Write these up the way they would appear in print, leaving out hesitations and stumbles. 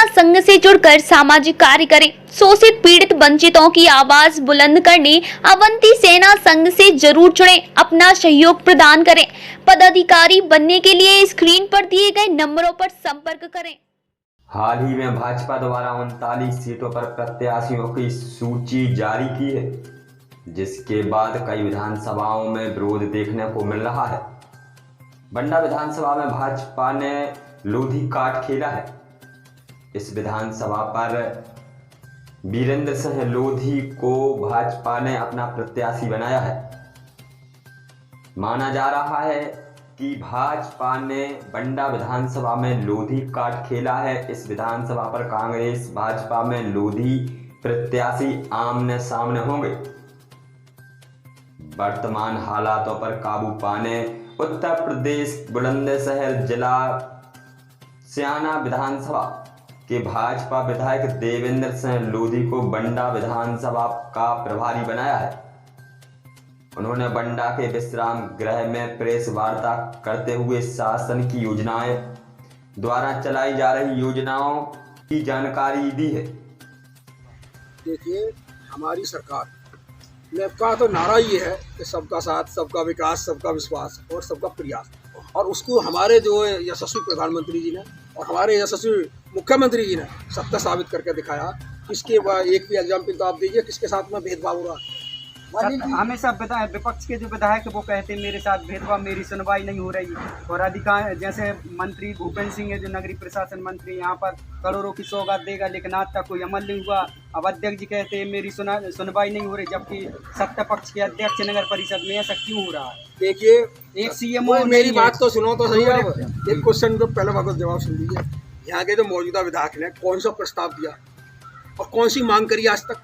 सेना संघ से जुड़कर सामाजिक कार्य करें। शोषित पीड़ित वंचितों की आवाज बुलंद करने अवंती सेना संघ से जरूर जुड़ें, अपना सहयोग प्रदान करें। पदाधिकारी बनने के लिए स्क्रीन पर दिए गए नंबरों पर संपर्क करें। हाल ही में भाजपा द्वारा 39 सीटों पर प्रत्याशियों की सूची जारी की है, जिसके बाद कई विधानसभाओं में विरोध देखने को मिल रहा है। बंडा विधानसभा में भाजपा ने लोधी काट खेला है। इस विधानसभा पर वीरेंद्र सिंह लोधी को भाजपा ने अपना प्रत्याशी बनाया है। माना जा रहा है कि भाजपा ने बंडा विधानसभा में लोधी काट खेला है। इस विधानसभा पर कांग्रेस भाजपा में लोधी प्रत्याशी आमने सामने होंगे। वर्तमान हालातों पर काबू पाने उत्तर प्रदेश बुलंदशहर जिला स्याना विधानसभा के भाजपा विधायक देवेंद्र सिंह लोधी को बंडा विधानसभा का प्रभारी बनाया है। उन्होंने बंडा के विश्राम गृह में प्रेस वार्ता करते हुए शासन की योजनाएं द्वारा चलाई जा रही योजनाओं की जानकारी दी है। देखिए, हमारी सरकार का तो नारा ये है कि सबका साथ, सबका विकास, सबका विश्वास और सबका प्रयास। और उसको हमारे जो यशस्वी प्रधानमंत्री जी ने और हमारे यशस्वी मुख्यमंत्री जी ने सत्य साबित करके दिखाया। किसके एक भी एग्जाम्पल तो आप दीजिए किसके साथ में भेदभाव हो रहा है। हमेशा विपक्ष के जो विधायक वो कहते हैं मेरे साथ भेदभाव, मेरी सुनवाई नहीं हो रही। और अधिकांश जैसे मंत्री भूपेंद्र सिंह है जो नगरीय प्रशासन मंत्री, यहाँ पर करोड़ों की सौगात देगा, लेकिन आज तक कोई अमल नहीं हुआ। अब अध्यक्ष जी कहते हैं मेरी सुनवाई नहीं हो रही, जबकि सत्ता पक्ष के अध्यक्ष नगर परिषद में ऐसा क्यों हो रहा है? देखिए, एक सीएमओ मेरी बात तो सुनो तो सही है। एक क्वेश्चन तो पहले वक्त जवाब सुन लीजिए। यहाँ के जो मौजूदा विधायक ने कौन सा प्रस्ताव दिया और कौन सी मांग करी आज तक?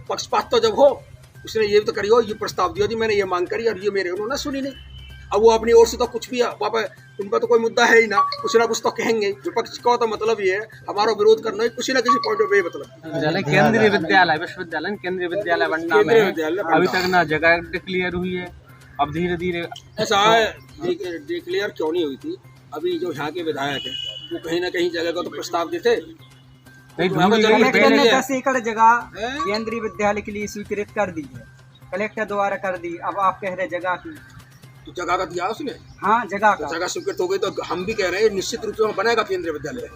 पक्षपात तो जब हो उसने ये तो करियो, ये प्रस्ताव दिया जी मैंने ये मांग करी और ये मेरे उन्होंने सुनी नहीं। अब वो अपनी ओर से तो कुछ भी उन पर तो कोई मुद्दा है ही ना, कुछ ना कुछ तो कहेंगे। विपक्ष का तो मतलब ये है हमारा विरोध करना है किसी ना किसी पॉइंट ऑफ व्यू। मतलब केंद्रीय विद्यालय विश्वविद्यालय केंद्रीय विद्यालय बनना में अभी तक ना जगह डिक्लेयर हुई है। अब धीरे धीरे ऐसा है, डिक्लेयर क्यों नहीं हुई थी? अभी जो यहाँ के विधायक है वो कहीं ना कहीं जगह का तो प्रस्ताव देते। कलेक्टर ने 10 एकड़ जगह केंद्रीय विद्यालय के लिए स्वीकृत कर दी है, कलेक्टर द्वारा कर दी। अब आप कह रहे जगह की, तो जगह का दिया उसने। हाँ, जगह का जगह स्वीकृत हो गई तो हम भी कह रहे हैं निश्चित रूप से वहाँ बनेगा केंद्रीय विद्यालय।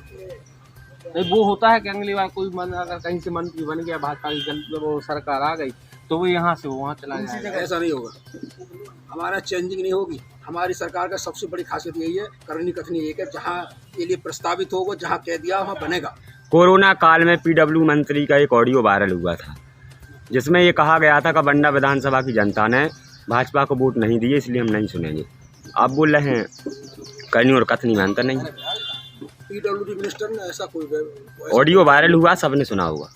वो होता है कि अगली बार कोई अगर कहीं से मंत्री बन गया, भाजपा की वो सरकार आ गई तो वो यहाँ से वहाँ चला जाएगा। ऐसा नहीं होगा, हमारा चेंजिंग नहीं होगी। हमारी सरकार का सबसे बड़ी खासियत यही है, करनी कथनी एक है, जहाँ ये लिए प्रस्तावित होगा, जहाँ कह दिया वहाँ बनेगा। कोरोना काल में पीडब्ल्यू मंत्री का एक ऑडियो वायरल हुआ था, जिसमें ये कहा गया था कि बंडा विधानसभा की जनता ने भाजपा को वोट नहीं दिए, इसलिए हम नहीं सुनेंगे। आप बोल रहे हैं करनी और कथनी में अंतर नहीं। पीडब्ल्यूडी मिनिस्टर ने ऐसा कोई ऑडियो वायरल हुआ, सबने सुना होगा।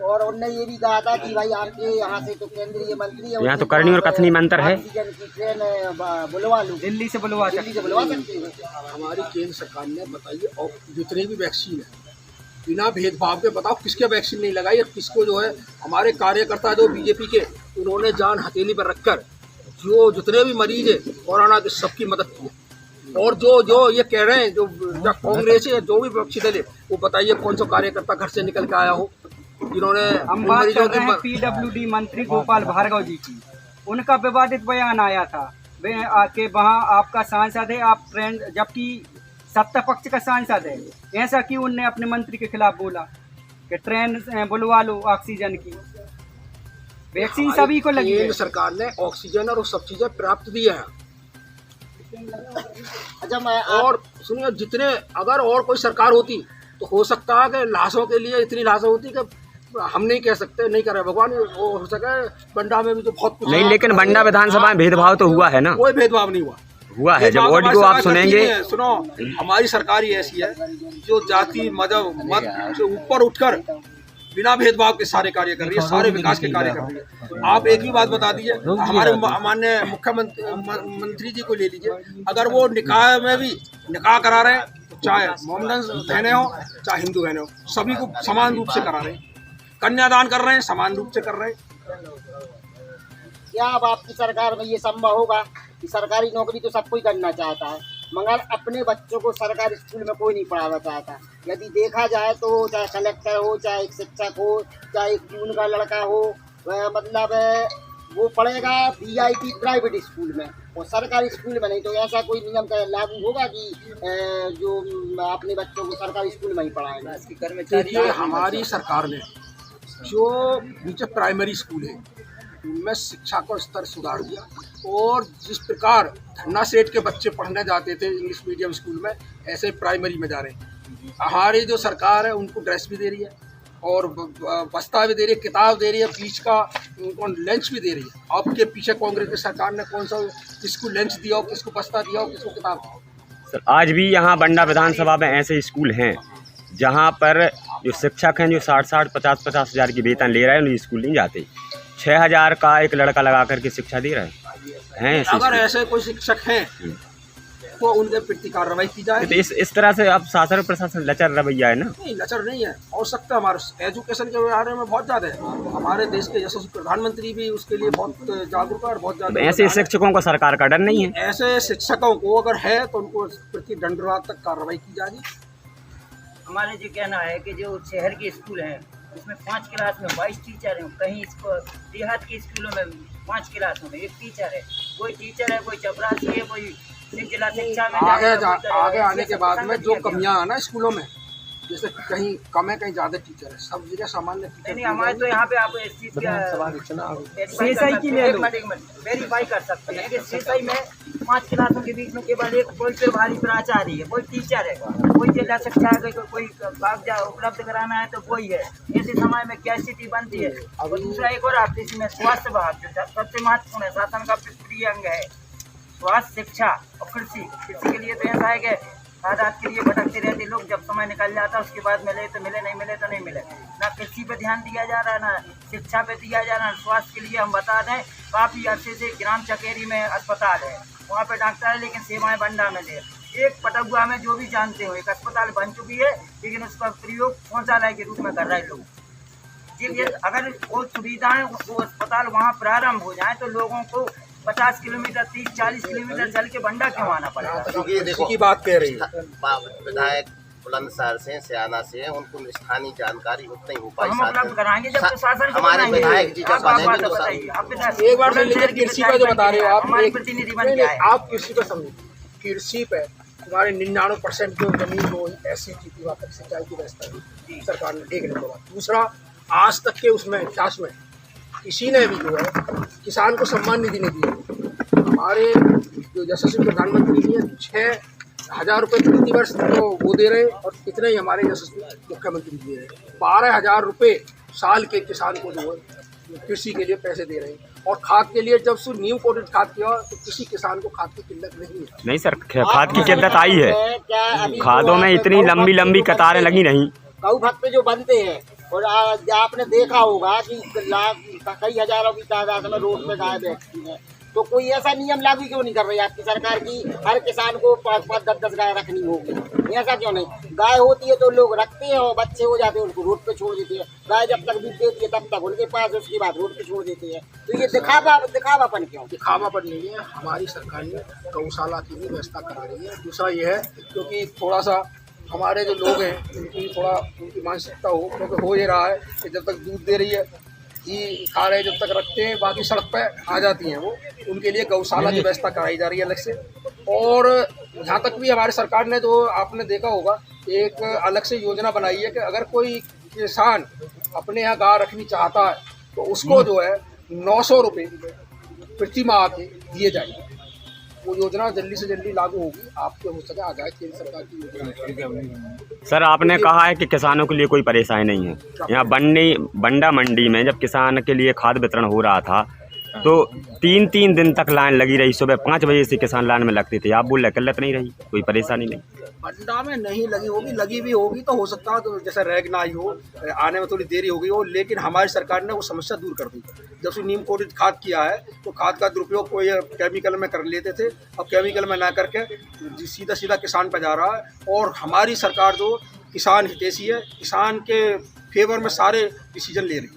और उन्होंने ये भी कहा था कि भाई आपके यहाँ से तो केंद्रीय मंत्री है, यहाँ तो करनी और कथनी में अंतर है। ऑक्सीजन की ट्रेन बुलवा लो, दिल्ली से बुलवा सकते हैं। हमारी केंद्र सरकार ने बताइए, और जितने भी वैक्सीन है बिना भेदभाव के बताओ किसके वैक्सीन नहीं लगाई और किसको जो है हमारे कार्यकर्ता जो बीजेपी के उन्होंने जान हथेली पर रखकर जो जितने भी मरीज है कोरोना के सबकी मदद की। और जो ये कह रहे हैं जो कांग्रेस है जो भी विपक्षी दल है वो बताइए कौन सा कार्यकर्ता घर से निकल के आया हो जिन्होंने। हम बात कर रहे हैं पीडब्ल्यूडी मंत्री गोपाल भार्गव जी की। उनका विवादित बयान आया था कि वहाँ आपका सांसद है, आप ट्रेन, जबकि सत्ता पक्ष का सांसद है। ऐसा क्यों उनने अपने मंत्री के खिलाफ बोला कि ट्रेन बुलवा लो ऑक्सीजन की? वैक्सीन सभी को लगी है। सरकार ने ऑक्सीजन और सब चीजें प्राप्त दिया है। अच्छा, और सुनिए, जितने अगर और कोई सरकार होती तो हो सकता है कि लाशों के लिए इतनी लाशें होती कि हम नहीं कह सकते, नहीं कर रहे भगवान, वो हो सके बंडा में भी तो बहुत कुछ नहीं, लेकिन बंडा विधानसभा में भेदभाव तो हुआ है ना। कोई भेदभाव नहीं हुआ है। जब ऑडियो आप सुनेंगे, सुनो, हमारी सरकार ही ऐसी है जो जाति मजहब मत से ऊपर उठकर बिना भेदभाव के सारे कार्य कर रही है, सारे विकास के कार्य कर रही है। आप एक ही बात बता दीजिए, हमारे माननीय मुख्यमंत्री जी को ले लीजिए, अगर वो निकाह में भी निकाह करा रहे हैं, चाहे मोमडन बहने हो चाहे हिंदू बहने हो, सभी को समान रूप से करा रहे हैं। कन्यादान कर रहे हैं, समान रूप से कर रहे हैं। क्या अब आपकी सरकार में ये संभव होगा कि सरकारी नौकरी तो सब कोई करना चाहता है, मगर अपने बच्चों को सरकारी स्कूल में कोई नहीं पढ़ाना चाहता। यदि देखा जाए तो चाहे कलेक्टर हो, चाहे एक शिक्षक हो, चाहे एक प्यून का लड़का हो, वह मतलब वो पढ़ेगा VIP प्राइवेट स्कूल में और सरकारी स्कूल में नहीं। तो ऐसा कोई नियम का लागू होगा कि जो अपने बच्चों को सरकारी स्कूल में ही पढ़ाएगा? देखिए, हमारी सरकार ने जो नीचे प्राइमरी स्कूल है उनमें शिक्षा का स्तर सुधार दिया और जिस प्रकार धन्ना सेठ के बच्चे पढ़ने जाते थे इंग्लिश मीडियम स्कूल में, ऐसे प्राइमरी में जा रहे हैं। हमारी जो सरकार है उनको ड्रेस भी दे रही है और बस्ता भी दे रही है, किताब दे रही है, बीच का उनको लंच भी दे रही है। आपके पीछे कांग्रेस की सरकार ने कौन सा किसको लंच दिया हो, किसको बस्ता दिया हो, किसको किताब दिया? सर आज भी यहाँ बंडा विधानसभा में ऐसे स्कूल हैं जहाँ पर जो शिक्षक हैं जो 60-60, 50-50 हज़ार की वेतन ले रहे हैं, उन्हें स्कूल नहीं जाते। 6,000 का एक लड़का लगा करके शिक्षा दे रहे हैं ऐसे अगर ऐसे कोई शिक्षक हैं तो उनके प्रति कार्रवाई की जाए। तो इस तरह से अब शासन प्रशासन लचर रवैया है ना? नहीं, लचर नहीं है। आवश्यकता हमारे एजुकेशन के बारे में बहुत ज़्यादा है। हमारे देश के यशस्वी प्रधानमंत्री भी उसके लिए बहुत जागरूक है और बहुत ज़्यादा। ऐसे शिक्षकों को सरकार का डर नहीं है? ऐसे शिक्षकों को अगर है तो उनको प्रति दंडवाद तक कार्रवाई की जाएगी। हमारे जो कहना है कि जो शहर के स्कूल हैं उसमें 5 क्लास में 22 टीचर हैं, कहीं इसको देहात के स्कूलों में 5 क्लासों में 1 टीचर है। कोई टीचर है, कोई चपरासी है, कोई जिला शिक्षा में आगे आने के बाद में जो कमियां है ना स्कूलों में, जैसे कहीं कम है कहीं ज़्यादा टीचर है, सब जगह सामान्य टीचर नहीं। हमारे तो यहाँ पे आप इस चीज़ वेरीफाई कर सकते हैं कि सीसाई में 5 क्लासों के बीच में केवल एक कोई पे भारी प्राचार्य है, कोई टीचर है, कोई जिला शिक्षा है, कोई कागजात उपलब्ध कराना है तो कोई है। ऐसे समय में क्या स्थिति बनती है? और दूसरा एक और आप इसमें स्वास्थ्य विभाग जो सबसे महत्वपूर्ण है, शासन का प्रिय अंग है। स्वास्थ्य, शिक्षा और कृषि के लिए तो ऐसा है कि आजाद के लिए भटकते रहते लोग, जब समय निकल जाता है उसके बाद मिले तो मिले, नहीं मिले तो नहीं मिले। ना कृषि पे ध्यान दिया जा रहा है, ना शिक्षा पे दिया जा रहा है। स्वास्थ्य के लिए हम बता दें काफ़ी अर्से से ग्राम चकेरी में अस्पताल है, वहाँ पे डॉक्टर है लेकिन सेवाएं बंडा में दे। एक पटुआ में जो भी जानते हो एक अस्पताल बन चुकी है लेकिन उसका प्रयोग शौचालय के रूप में कर रहे लोग। जी, अगर वो सुविधाएं वो अस्पताल वहाँ प्रारंभ हो जाए तो लोगों को 50 किलोमीटर 30-40 किलोमीटर चल के बंडा क्यों आना पड़ेगा? क्योंकि देखो की बात कह रही है विधायक बुलंदशहर से, सियाना से, उनको स्थानीय जानकारी उतनी हो पाई। हम उपलब्ध कराएंगे जब प्रशासन को हमारे विधायक जी जब बनेंगे तो एक बार कृषि का जो बता रहे हो आप, हमारे प्रतिनिधि बन के आए। आप कृषि का समझिए, कृषि पे हमारे 99% जो जमीन वो ऐसी थी वहाँ तक सिंचाई की व्यवस्था सरकार ने, एक नंबर बात। दूसरा, आज तक के उसमें इतिहास में किसी ने भी जो है किसान को सम्मान निधि नहीं दी। हमारे जो यशस्वी प्रधानमंत्री जी हैं 6,000 रुपये प्रति वर्ष तो वो दे रहे हैं और इतने ही हमारे यशस्वी मुख्यमंत्री दे रहे हैं। 12,000 रुपये साल के किसान को जो है कृषि के लिए पैसे दे रहे हैं। और खाद के लिए जब से न्यू कोटेड खाद किया तो किसी किसान को खाद की किल्लत नहीं है। नहीं सर, खाद की किल्लत आई है, खादों में इतनी लंबी लंबी कतारें लगी नहीं। गौ भक्त जो बनते हैं और आपने देखा होगा कि कई हजारों की तादाद में रोड पे गाय बैठती है, तो कोई ऐसा नियम लागू क्यों नहीं कर रही आपकी सरकार की हर किसान को 5-5, 10-10 गाय रखनी होगी? ऐसा क्यों नहीं? गाय होती है तो लोग रखते हैं और बच्चे हो जाते हैं उनको रोड पे छोड़ देते हैं। गाय जब तक दूध देती है तब तक उनके पास, उसके बाद रोड पे छोड़ देते हैं। तो ये दिखावापन क्यों? दिखावापन नहीं है, हमारी सरकार ने गौशाला की भी व्यवस्था करा रही है। दूसरा ये है क्योंकि थोड़ा सा हमारे जो लोग हैं उनकी थोड़ा उनकी मानसिकता हो, क्योंकि हो ये रहा है कि जब तक दूध दे रही है ये खा रहे, जब तक रखते हैं बाकी सड़क पे आ जाती हैं वो, उनके लिए गौशाला की व्यवस्था कराई जा रही है अलग से। और यहाँ तक भी हमारी सरकार ने जो आपने देखा होगा एक अलग से योजना बनाई है कि अगर कोई किसान अपने यहाँ गाय रखनी चाहता है तो उसको जो है 900 रुपये प्रति माह के दिए जाएंगे। वो योजना जल्दी से जल्दी लागू होगी, आपके हो सके आ जाए केंद्र सरकार की योजना। सर आपने कहा है कि किसानों के लिए कोई परेशानी नहीं है। यहाँ बंडा मंडी में जब किसान के लिए खाद वितरण हो रहा था तो 3-3 दिन तक लाइन लगी रही। सुबह 5 बजे से किसान लाइन में लगते थे। आप बोल रहे किल्लत नहीं रही, कोई परेशानी नहीं? बंडा में नहीं लगी होगी, लगी भी होगी तो हो सकता है तो जैसे रैग ना आई हो, आने में थोड़ी देरी हो गई हो, लेकिन हमारी सरकार ने वो समस्या दूर कर दी। जब से नीम कोटेड खाद किया है तो खाद का दुरुपयोग कोई केमिकल में कर लेते थे, अब केमिकल में ना करके सीधा सीधा किसान पर जा रहा है। और हमारी सरकार जो किसान हितैषी है, किसान के फेवर में सारे डिसीजन ले रही है।